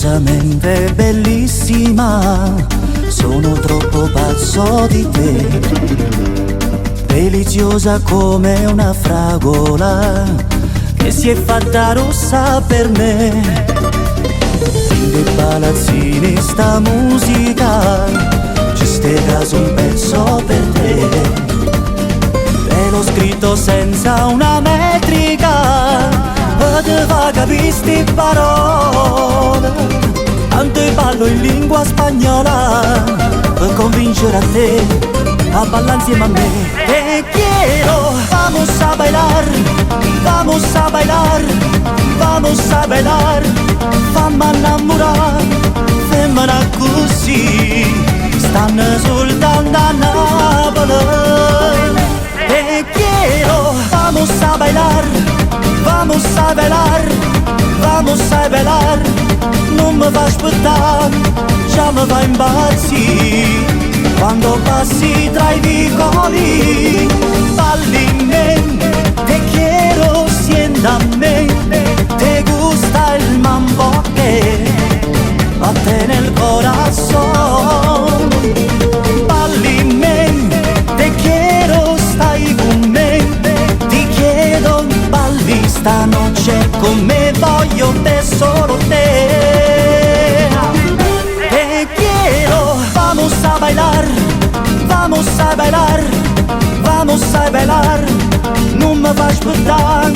Meravigliosamente bellissima, sono troppo pazzo di te. Deliziosa come una fragola che si è fatta rossa per me. In dei palazzini sta musica, ci ste caso un pezzo per te. Te l'ho scritto senza una metrica, poteva capisti parole, tanto ballo in lingua spagnola per convincere a te a ballare insieme a me. Te quiero, vamos a bailar, vamos a bailar, vamos a bailar, fammi innamorare, femmina così, stanno soltanto a Napoli. Te quiero, vamos a bailar, vamos a bailar, vamos a bailar, non mi fa aspettare, già mi fa impazzire. Quando passi tra i vicoli, balli in me, te quiero, sienta a me, te gusta il mambo che batte nel corazon. Balli in me, te quiero, stai con me, ti chiedo, balli stanotte con me, voglio te, solo te. Te quiero, vamos a bailar, vamos a bailar, vamos a bailar, non mi fa aspettare,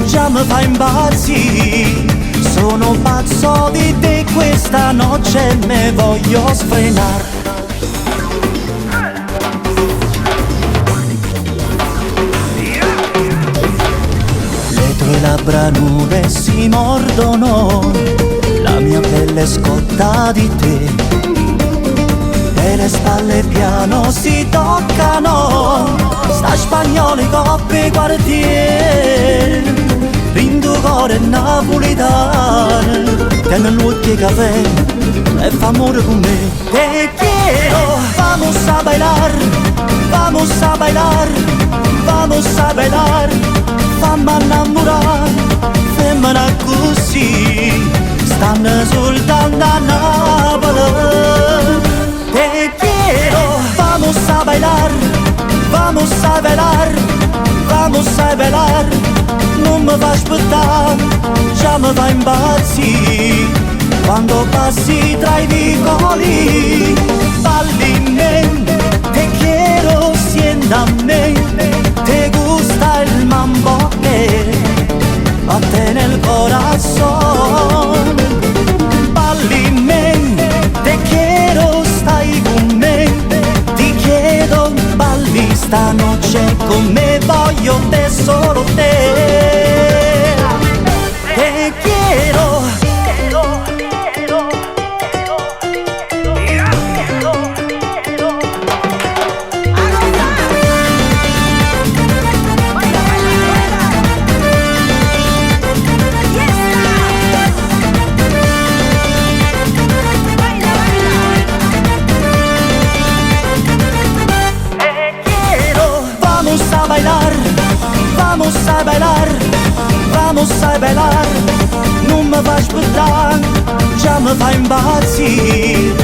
già mi fa impazzire. Sono pazzo di te, questa notte me voglio sfrenare. Le tue labbra nude si mordono, la mia pelle è scotta di te. E le spalle piano si toccano, sta spagnolo coppie quartiere, rindo cuore napolitano, tiene l'occhio caffè e fa amore con me. Te quiero, vamos a bailar, vamos a bailar, vamos a bailar, fammi innamorare, femmina così, stanno soltanto a Napoli. Te quiero, vamos a bailar, vamos a bailar, vamos a bailar, non mi fa aspettare, già mi fa impazzire. Quando passi tra i vicoli, balli in me, te quiero, sienta a me, te gusta il mambo che batte nel corazon. Balli in me, te quiero, stai con me, ti chiedo, balli stanotte con me, voglio te, solo te. Te quiero. Vamos a bailar, vamos a bailar, non mi fa aspettare, già mi fa impazzire.